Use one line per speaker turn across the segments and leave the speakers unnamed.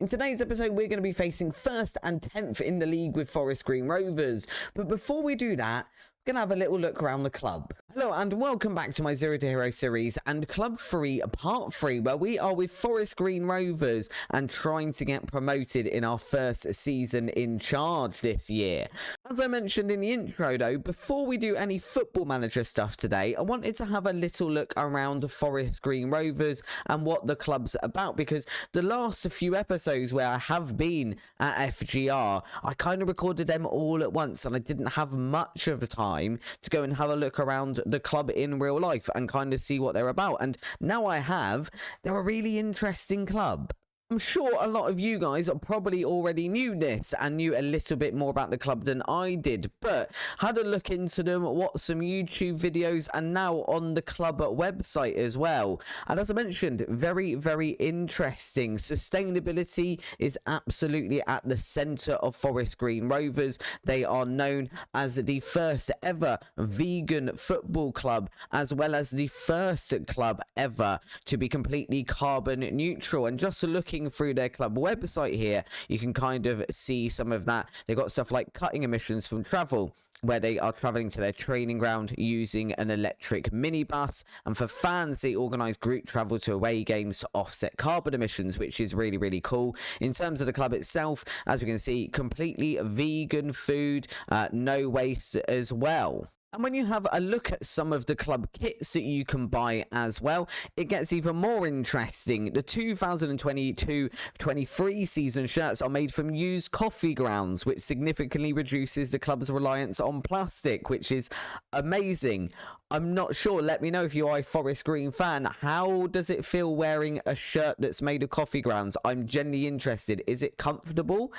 In today's episode, we're going to be facing 1st and 10th in the league with Forest Green Rovers. But before we do that, we're going to have a little look around the club. Hello and welcome back to my Zero to Hero series and Club 3 Part 3, where we are with Forest Green Rovers and trying to get promoted in our first season in charge this year. As I mentioned in the intro though, before we do any football manager stuff today, I wanted to have a little look around Forest Green Rovers and what the club's about, because the last few episodes where I have been at FGR, I kind of recorded them all at once and I didn't have much of the time to go and have a look around the club in real life and kind of see what they're about. And now I have. They're a really interesting club. I'm sure a lot of you guys probably already knew this and knew a little bit more about the club than I did, but had a look into them, watched some YouTube videos, and now on the club website as well. And as I mentioned, very, very interesting. Sustainability is absolutely at the centre of Forest Green Rovers. They are known as the first ever vegan football club, as well as the first club ever to be completely carbon neutral. And just looking through their club website here, you can kind of see some of that. They've got stuff like cutting emissions from travel, where they are travelling to their training ground using an electric minibus, and for fans they organise group travel to away games to offset carbon emissions, which is really, really cool. In terms of the club itself, as we can see, completely vegan food, no waste as well. And when you have a look at some of the club kits that you can buy as well, it gets even more interesting. The 2022-23 season shirts are made from used coffee grounds, which significantly reduces the club's reliance on plastic, which is amazing. I'm not sure. Let me know if you are a Forest Green fan. How does it feel wearing a shirt that's made of coffee grounds? I'm genuinely interested. Is it comfortable?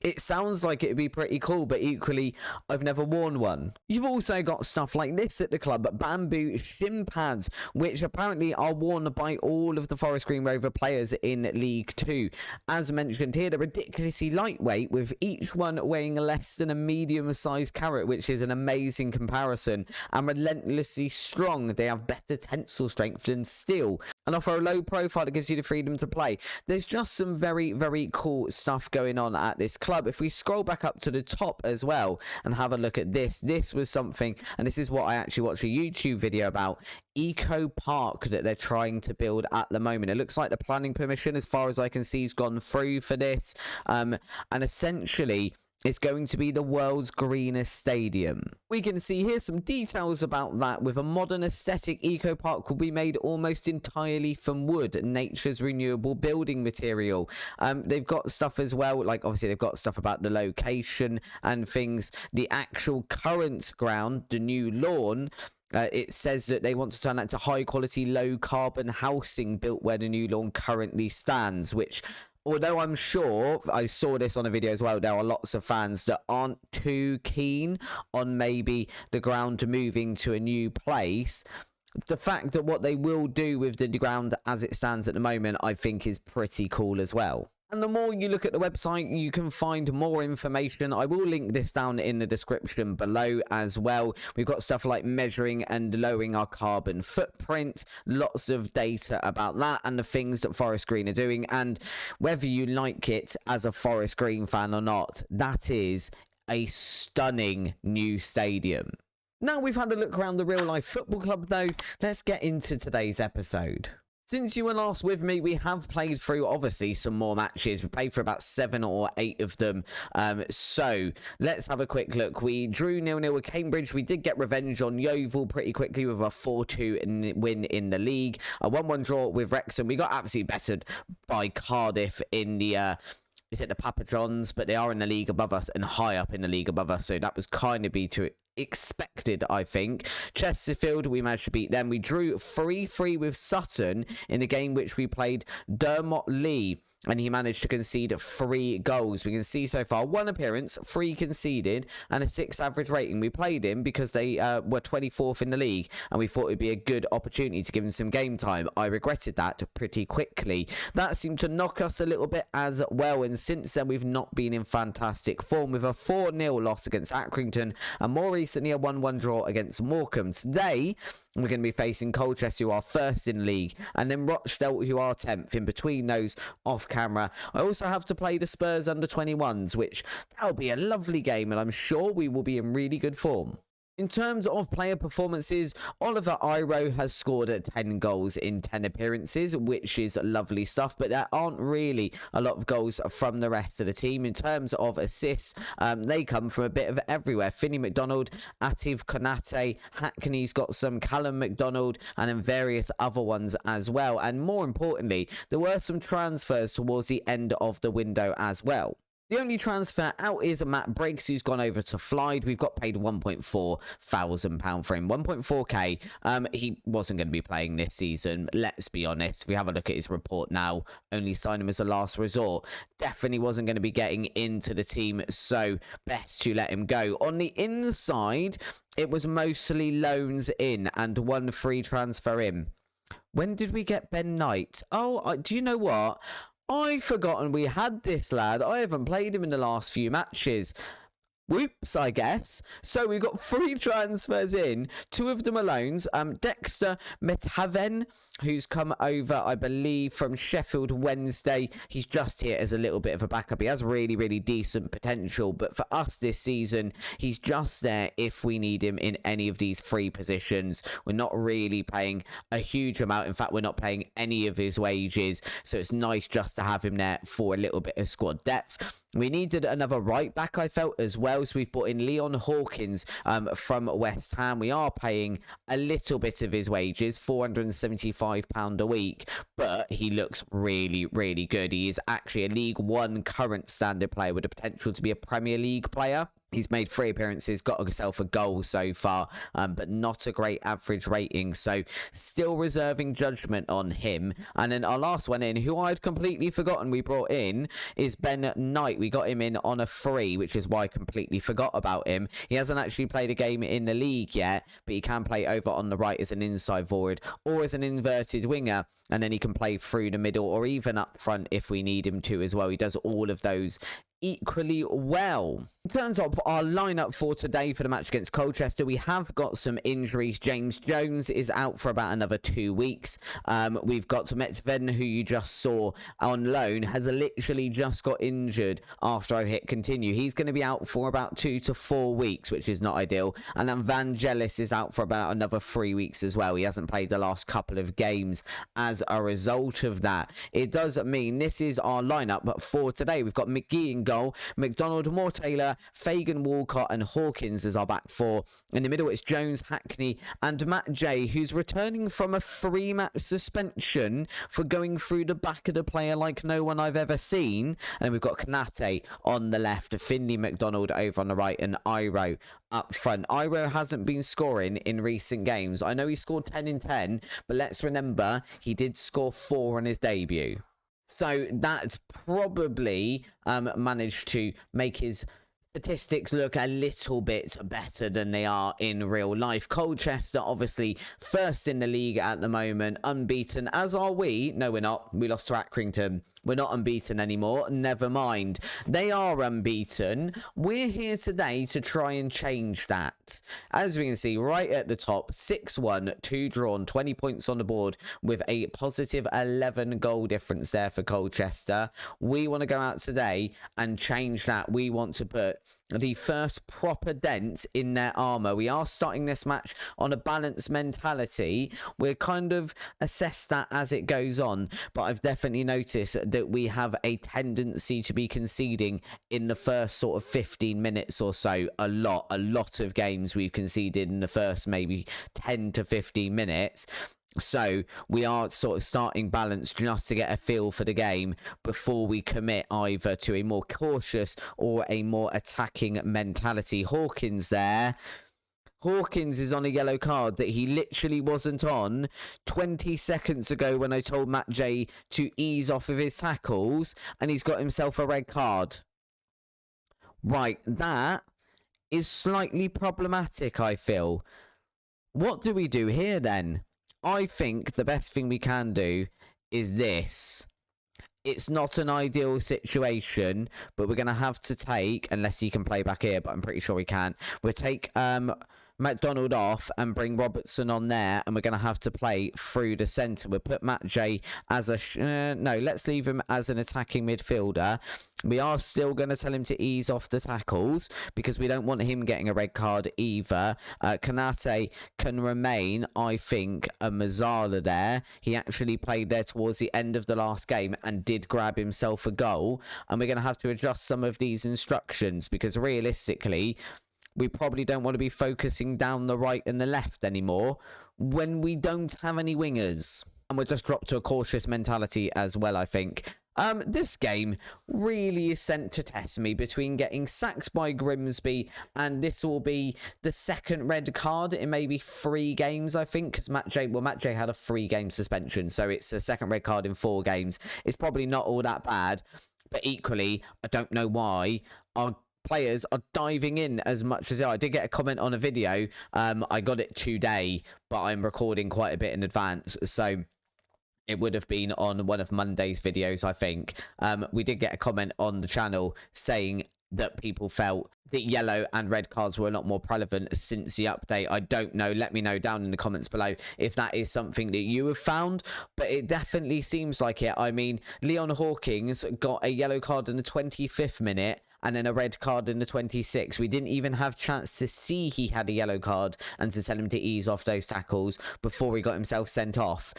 It sounds like it'd be pretty cool, but equally, I've never worn one. You've also got stuff like this at the club, bamboo shin pads, which apparently are worn by all of the Forest Green Rover players in League 2. As mentioned here, they're ridiculously lightweight, with each one weighing less than a medium-sized carrot, which is an amazing comparison, and relentlessly strong. They have better tensile strength than steel, and offer a low profile that gives you the freedom to play. There's just some very, very cool stuff going on at this club. If we scroll back up to the top as well and have a look at this was something, and this is what I actually watched a YouTube video about, eco park that they're trying to build at the moment. It looks like the planning permission, as far as I can see, has gone through for this, and essentially it's going to be the world's greenest stadium. We can see here some details about that. With a modern aesthetic, eco park will be made almost entirely from wood, nature's renewable building material. They've got stuff as well, like obviously they've got stuff about the location and things. The actual current ground, the new lawn, it says that they want to turn that to high quality, low carbon housing built where the new lawn currently stands, which, although I'm sure, I saw this on a video as well, there are lots of fans that aren't too keen on maybe the ground moving to a new place. The fact that what they will do with the ground as it stands at the moment, I think is pretty cool as well. And the more you look at the website, you can find more information. I will link this down in the description below as well. We've got stuff like measuring and lowering our carbon footprint, lots of data about that and the things that Forest Green are doing. And whether you like it as a Forest Green fan or not, that is a stunning new stadium. Now we've had a look around the real life football club though, let's get into today's episode. Since you were last with me, we have played through, obviously, some more matches. We played for about 7 or 8 of them. So let's have a quick look. We drew 0-0 with Cambridge. We did get revenge on Yeovil pretty quickly with a 4-2 win in the league. A 1-1 draw with Wrexham. We got absolutely bettered by Cardiff in the is it the Papa Johns? But they are in the league above us and high up in the league above us. So that was kind of be to expected, I think. Chesterfield, we managed to beat them. We drew 3-3 with Sutton in the game which we played Dermot Lee, and he managed to concede 3 goals. We can see so far 1 appearance, 3 conceded, and a 6 average rating. We played him because they were 24th in the league, and we thought it would be a good opportunity to give him some game time. I regretted that pretty quickly. That seemed to knock us a little bit as well, and since then we've not been in fantastic form, with a 4-0 loss against Accrington, and more recently a 1-1 draw against Morecambe. Today We're going to be facing Colchester, who are first in league, and then Rochdale, who are 10th. In between those, off camera, I also have to play the Spurs under 21s, which that'll be a lovely game, and I'm sure we will be in really good form. In terms of player performances, Oliver Iro has scored 10 goals in 10 appearances, which is lovely stuff, but there aren't really a lot of goals from the rest of the team. In terms of assists, they come from a bit of everywhere. Finney McDonald, Ativ Konate, Hackney's got some, Callum McDonald, and then various other ones as well. And more importantly, there were some transfers towards the end of the window as well. The only transfer out is Matt Briggs, who's gone over to Flyde. We've got paid £1.4 thousand for him, 1.4k. He wasn't going to be playing this season, let's be honest. If we have a look at his report now, only sign him as a last resort. Definitely wasn't going to be getting into the team, so best to let him go. On the inside, it was mostly loans in and one free transfer in. When did we get Ben Knight? Oh, do you know what? I've forgotten we had this lad. I haven't played him in the last few matches. Whoops, I guess. So we've got 3 transfers in. 2 of them are loans. Dexter Methaven, who's come over, I believe, from Sheffield Wednesday. He's just here as a little bit of a backup. He has really, really decent potential. But for us this season, he's just there if we need him in any of these 3 positions. We're not really paying a huge amount. In fact, we're not paying any of his wages. So it's nice just to have him there for a little bit of squad depth. We needed another right back, I felt, as well. So we've brought in Leon Hawkins from West Ham. We are paying a little bit of his wages, £475 a week, but he looks really, really good. He is actually a League One current standard player with the potential to be a Premier League player. He's made 3 appearances, got himself a goal so far, but not a great average rating. So still reserving judgment on him. And then our last one in, who I'd completely forgotten we brought in, is Ben Knight. We got him in on a free, which is why I completely forgot about him. He hasn't actually played a game in the league yet, but he can play over on the right as an inside forward or as an inverted winger. And then he can play through the middle or even up front if we need him to as well. He does all of those equally well. In terms of our lineup for today for the match against Colchester, we have got some injuries. James Jones is out for about another 2 weeks. We've got Metven, who you just saw on loan, has literally just got injured after I hit continue. He's going to be out for about 2 to 4 weeks, which is not ideal. And then Vangelis is out for about another 3 weeks as well. He hasn't played the last couple of games as a result of that. It does mean this is our lineup for today. We've got McGee in goal, McDonald, Moore Taylor, Fagan, Walcott and Hawkins as our back 4. In the middle it's Jones, Hackney and Matt J, who's returning from a 3-match suspension for going through the back of the player like no one I've ever seen. And then we've got Konate on the left, Finley McDonald over on the right and Iro up front. Iro hasn't been scoring in recent games. I know he scored 10 in 10, but let's remember he did score 4 on his debut. So that's probably managed to make his statistics look a little bit better than they are in real life. Colchester, obviously, first in the league at the moment, unbeaten, as are we. No, we're not. We lost to Accrington. We're not unbeaten anymore. Never mind. They are unbeaten. We're here today to try and change that. As we can see right at the top, 6-1, 2 drawn, 20 points on the board with a positive 11 goal difference there for Colchester. We want to go out today and change that. We want to put the first proper dent in their armour. We are starting this match on a balanced mentality. We'll kind of assess that as it goes on, but I've definitely noticed that we have a tendency to be conceding in the first sort of 15 minutes or so. A lot of games we've conceded in the first maybe 10 to 15 minutes. So we are sort of starting balance just to get a feel for the game before we commit either to a more cautious or a more attacking mentality. Hawkins there. Hawkins is on a yellow card that he literally wasn't on 20 seconds ago when I told Matt J to ease off of his tackles, and he's got himself a red card. Right, that is slightly problematic, I feel. What do we do here then? I think the best thing we can do is this. It's not an ideal situation, but we're going to have to take, unless he can play back here, but I'm pretty sure we can. We'll take McDonald off and bring Robertson on there, and we're going to have to play through the centre. We'll put Matt J as a... no, let's leave him as an attacking midfielder. We are still going to tell him to ease off the tackles because we don't want him getting a red card either. Kanate can remain, I think, a Mazzala there. He actually played there towards the end of the last game and did grab himself a goal. And we're going to have to adjust some of these instructions because realistically, we probably don't want to be focusing down the right and the left anymore when we don't have any wingers. And we'll just drop to a cautious mentality as well, I think. This game really is sent to test me between getting sacked by Grimsby, and this will be the second red card in maybe 3 games, I think, because Matt J had a 3-game suspension, so it's a second red card in 4 games. It's probably not all that bad, but equally, I don't know why our players are diving in as much as they are. I did get a comment on a video. I got it today, but I'm recording quite a bit in advance, so it would have been on one of Monday's videos, I think. We did get a comment on the channel saying that people felt that yellow and red cards were a lot more prevalent since the update. I don't know. Let me know down in the comments below if that is something that you have found, but it definitely seems like it. I mean, Leon Hawkins got a yellow card in the 25th minute and then a red card in the 26th. We didn't even have chance to see he had a yellow card and to tell him to ease off those tackles before he got himself sent off.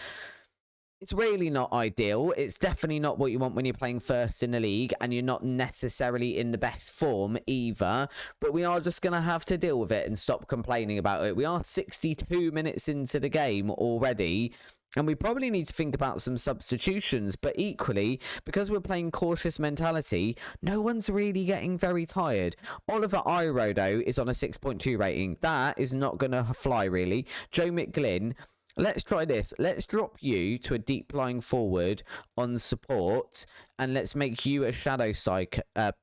It's really not ideal. It's definitely not what you want when you're playing first in the league and you're not necessarily in the best form either. But we are just going to have to deal with it and stop complaining about it. We are 62 minutes into the game already, and we probably need to think about some substitutions. But equally, because we're playing cautious mentality, no one's really getting very tired. Oliver Iro, though, is on a 6.2 rating. That is not going to fly, really. Joe McGlynn... Let's try this. Let's drop you to a deep lying forward on support, and let's make you a shadow striker, and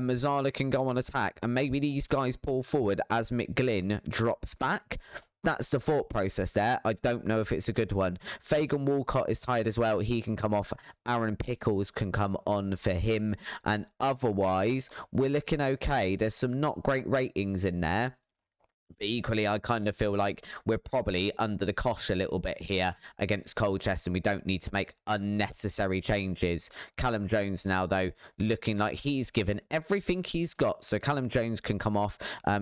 Mazzala can go on attack, and maybe these guys pull forward as McGlynn drops back. That's the thought process there. I don't know if it's a good one. Fagan Walcott is tired as well. He can come off. Aaron Pickles can come on for him, and otherwise, we're looking okay. There's some not great ratings in there. But equally, I kind of feel like we're probably under the cosh a little bit here against Colchester, and we don't need to make unnecessary changes. Callum Jones now, though, looking like he's given everything he's got. So Callum Jones can come off.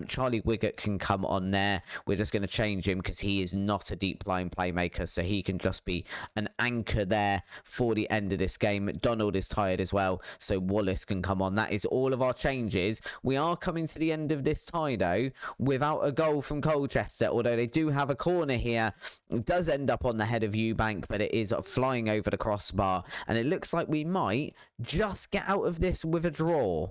Charlie Wiggett can come on there. We're just going to change him because he is not a deep-lying playmaker, so he can just be an anchor there for the end of this game. McDonald is tired as well, so Wallace can come on. That is all of our changes. We are coming to the end of this tie, though, without a goal from Colchester, although they do have a corner here. It does end up on the head of Eubank, but it is flying over the crossbar, and it looks like we might just get out of this with a draw.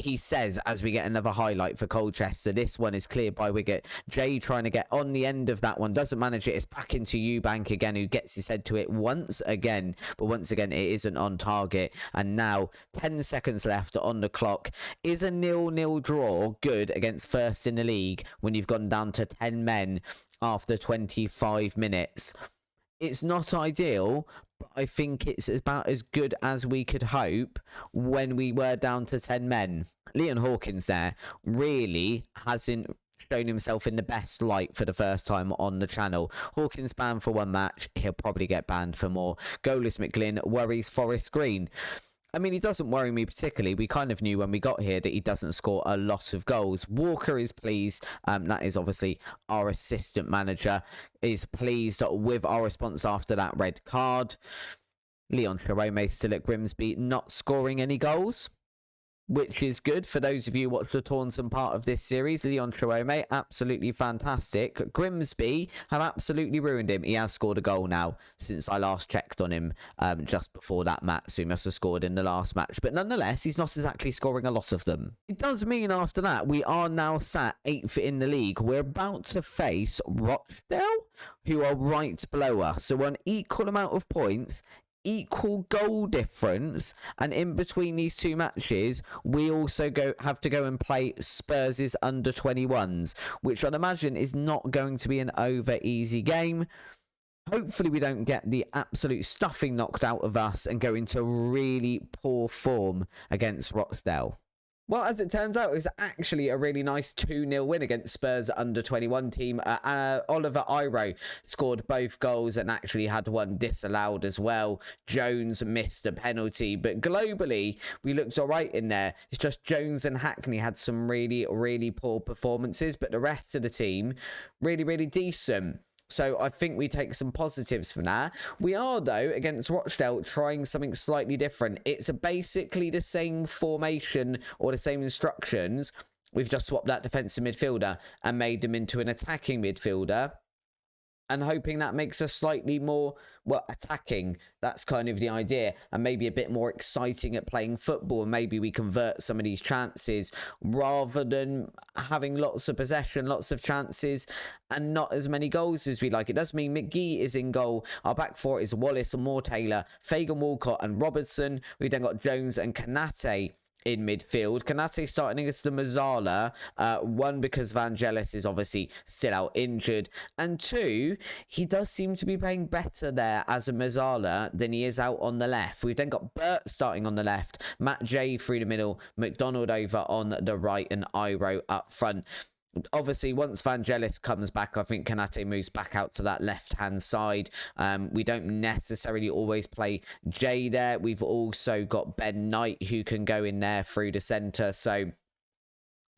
He says as we get another highlight for Colchester. This one is cleared by Wiggett. Jay trying to get on the end of that one. Doesn't manage it. It's back into Eubank again, who gets his head to it once again. But once again, it isn't on target. And now, 10 seconds left on the clock. Is a 0-0 draw good against first in the league when you've gone down to 10 men after 25 minutes? It's not ideal, but I think it's about as good as we could hope when we were down to 10 men. Leon Hawkins there really hasn't shown himself in the best light for the first time on the channel. Hawkins banned for 1 match. He'll probably get banned for more. Goalless McGlynn worries Forest Green. I mean, he doesn't worry me particularly. We kind of knew when we got here that he doesn't score a lot of goals. Walker is pleased. That is obviously our assistant manager, is pleased with our response after that red card. Leon Cherome still at Grimsby, not scoring any goals, which is good. For those of you who watched the Taunton part of this series, Leon Cherome, absolutely fantastic. Grimsby have absolutely ruined him. He has scored a goal now since I last checked on him just before that match, so he must have scored in the last match. But nonetheless, he's not exactly scoring a lot of them. It does mean after that, we are now sat 8th in the league. We're about to face Rochdale, who are right below us. So we're an equal amount of points, equal goal difference, and in between these 2 matches we also have to go and play Spurs' under 21s, which I'd imagine is not going to be an over easy game. Hopefully we don't get the absolute stuffing knocked out of us and go into really poor form against Rochdale. Well, as it turns out, it was actually a really nice 2-0 win against Spurs under-21 team. Oliver Iro scored both goals and actually had one disallowed as well. Jones missed a penalty, but globally, we looked all right in there. It's just Jones and Hackney had some really, really poor performances, but the rest of the team, really, really decent. So I think we take some positives from that. We are, though, against Rochdale, trying something slightly different. It's basically the same formation or the same instructions. We've just swapped that defensive midfielder and made them into an attacking midfielder. And hoping that makes us slightly more, well, attacking. That's kind of the idea. And maybe a bit more exciting at playing football. And maybe we convert some of these chances rather than having lots of possession, lots of chances, and not as many goals as we like. It does mean McGee is in goal. Our back four is Wallace and Moore Taylor, Fagan Walcott and Robertson. We've then got Jones and Kanate in midfield. Kanate starting against the Mazzala. One, because Vangelis is obviously still out injured. And two, he does seem to be playing better there as a Mazzala than he is out on the left. We've then got Burt starting on the left. Matt J through the middle. McDonald over on the right and Iro up front. Obviously, once Vangelis comes back, I think Kanate moves back out to that left-hand side. We don't necessarily always play Jay there. We've also got Ben Knight who can go in there through the centre. So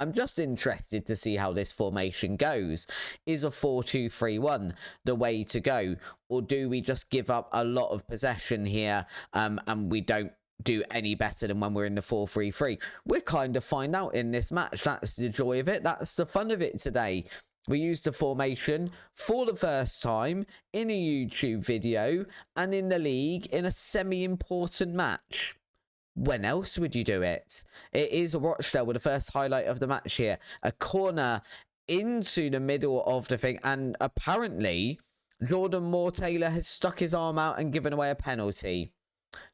I'm just interested to see how this formation goes. Is a 4-2-3-1 the way to go? Or do we just give up a lot of possession here and we don't do any better than when we're in the 4-3-3? We'll kind of find out in this match. That's the joy of it. That's the fun of it today. We used the formation for the first time in a YouTube video and in the league in a semi-important match. When else would you do it? It is Rochdale with the first highlight of the match here. A corner into the middle of the thing, and apparently Jordan Moore-Taylor has stuck his arm out and given away a penalty.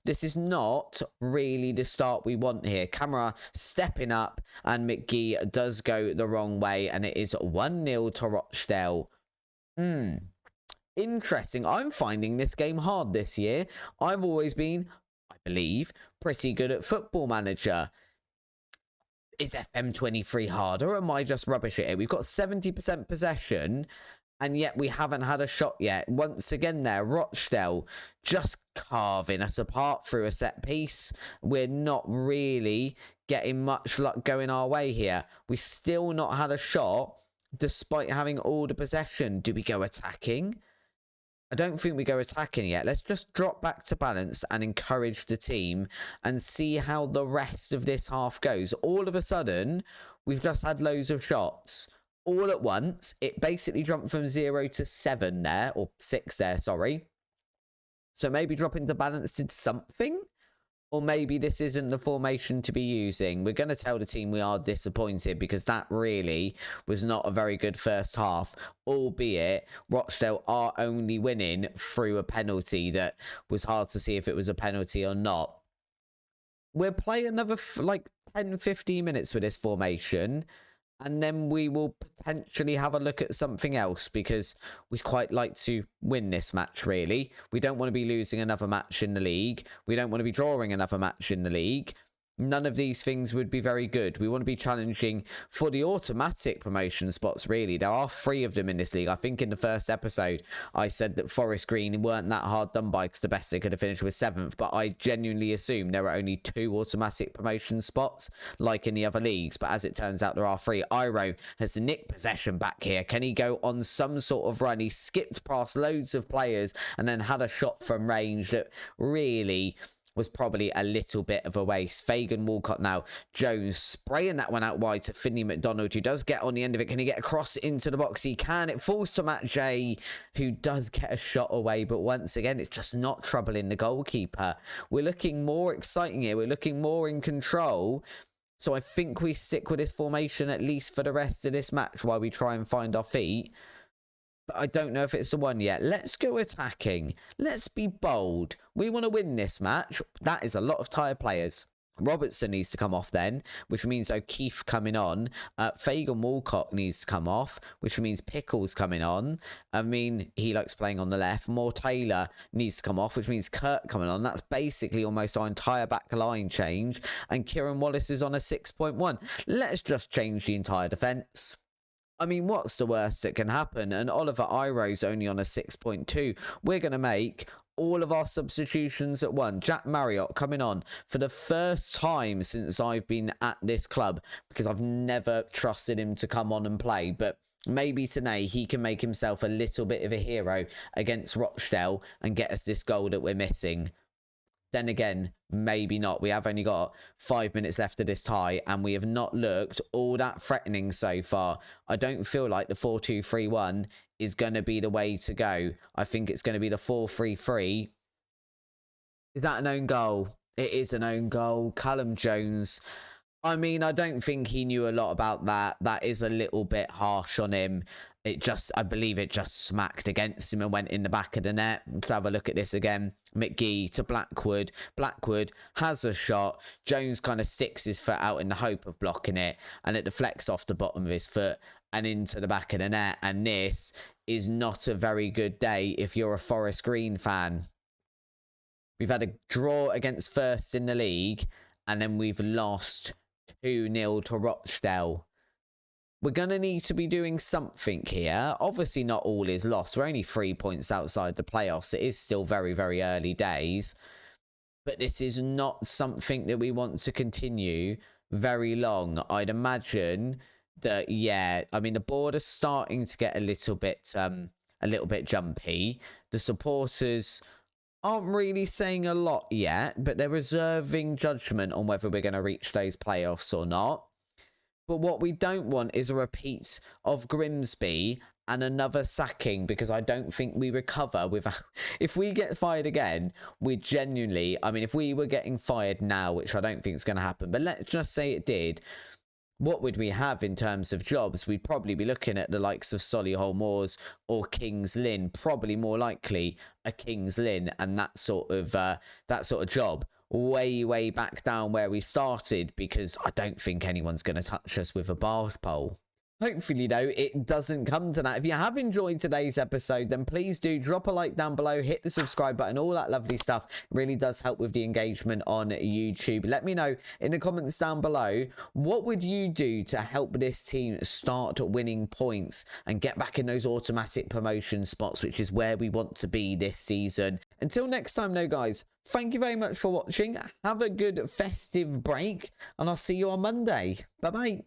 This is not really the start we want here. Camera stepping up and McGee does go the wrong way and it is 1-0 to Rochdale. Interesting. I'm finding this game hard this year. I've always been, I believe, pretty good at Football Manager. Is FM23 harder or am I just rubbish at it? We've got 70% possession and yet we haven't had a shot yet. Once again there, Rochdale just carving us apart through a set piece. We're not really getting much luck going our way here. We still not had a shot despite having all the possession. Do we go attacking? I don't think we go attacking yet. Let's just drop back to balance and encourage the team and see how the rest of this half goes. All of a sudden, we've just had loads of shots. All at once, it basically jumped from 0 to 7 there, or 6 there, sorry. So maybe drop into balance did something? Or maybe this isn't the formation to be using. We're going to tell the team we are disappointed because that really was not a very good first half. Albeit, Rochdale are only winning through a penalty that was hard to see if it was a penalty or not. We'll play another 10-15 minutes with this formation. And then we will potentially have a look at something else because we'd quite like to win this match, really. We don't want to be losing another match in the league. We don't want to be drawing another match in the league. None of these things would be very good. We want to be challenging for the automatic promotion spots, really. There are 3 of them in this league. I think in the first episode, I said that Forest Green weren't that hard done by because the best they could have finished was 7th. But I genuinely assume there are only 2 automatic promotion spots, like in the other leagues. But as it turns out, there are 3. Iro has nicked possession back here. Can he go on some sort of run? He skipped past loads of players and then had a shot from range that really was probably a little bit of a waste. Fagan Walcott now. Jones spraying that one out wide to Finley McDonald, who does get on the end of it. Can he get across into the box? He can. It falls to Matt J, who does get a shot away. But once again, it's just not troubling the goalkeeper. We're looking more exciting here. We're looking more in control. So I think we stick with this formation at least for the rest of this match while we try and find our feet. But I don't know if it's the one yet. Let's go attacking. Let's be bold. We want to win this match. That is a lot of tired players. Robertson needs to come off then, which means O'Keefe coming on. Fagan Walcott needs to come off, which means Pickles coming on. I mean, he likes playing on the left. Moore Taylor needs to come off, which means Kurt coming on. That's basically almost our entire back line change. And Kieran Wallace is on a 6.1. Let's just change the entire defence. I mean, what's the worst that can happen? And Oliver Iro's only on a 6.2. We're going to make all of our substitutions at one. Jack Marriott coming on for the first time since I've been at this club, because I've never trusted him to come on and play. But maybe today he can make himself a little bit of a hero against Rochdale and get us this goal that we're missing. Then again, maybe not. We have only got 5 minutes left of this tie, and we have not looked all that threatening so far. I don't feel like the 4-2-3-1 is going to be the way to go. I think it's going to be the 4-3-3. Is that an own goal? It is an own goal. Callum Jones. I mean, I don't think he knew a lot about that. That is a little bit harsh on him. I believe it just smacked against him and went in the back of the net. Let's have a look at this again. McGee to Blackwood. Blackwood has a shot. Jones kind of sticks his foot out in the hope of blocking it, and it deflects off the bottom of his foot and into the back of the net. And this is not a very good day if you're a Forest Green fan. We've had a draw against first in the league, and then we've lost 2-0 to Rochdale. We're going to need to be doing something here. Obviously, not all is lost. We're only 3 points outside the playoffs. It is still very, very early days. But this is not something that we want to continue very long. I'd imagine that, yeah, I mean, the board is starting to get a little bit jumpy. The supporters aren't really saying a lot yet, but they're reserving judgment on whether we're going to reach those playoffs or not. But what we don't want is a repeat of Grimsby and another sacking, because I don't think we recover without... If we get fired again, we genuinely... I mean, if we were getting fired now, which I don't think is going to happen, but let's just say it did, what would we have in terms of jobs? We'd probably be looking at the likes of Solihull Moors or Kings Lynn, probably more likely a Kings Lynn and that sort of job. Way back down where we started, because I don't think anyone's going to touch us with a barge pole. Hopefully, though, it doesn't come to that. If you have enjoyed today's episode, then please do drop a like down below, hit the subscribe button, all that lovely stuff. It really does help with the engagement on YouTube. Let me know in the comments down below, what would you do to help this team start winning points and get back in those automatic promotion spots, which is where we want to be this season. Until next time, though, guys, thank you very much for watching. Have a good festive break, and I'll see you on Monday. Bye-bye.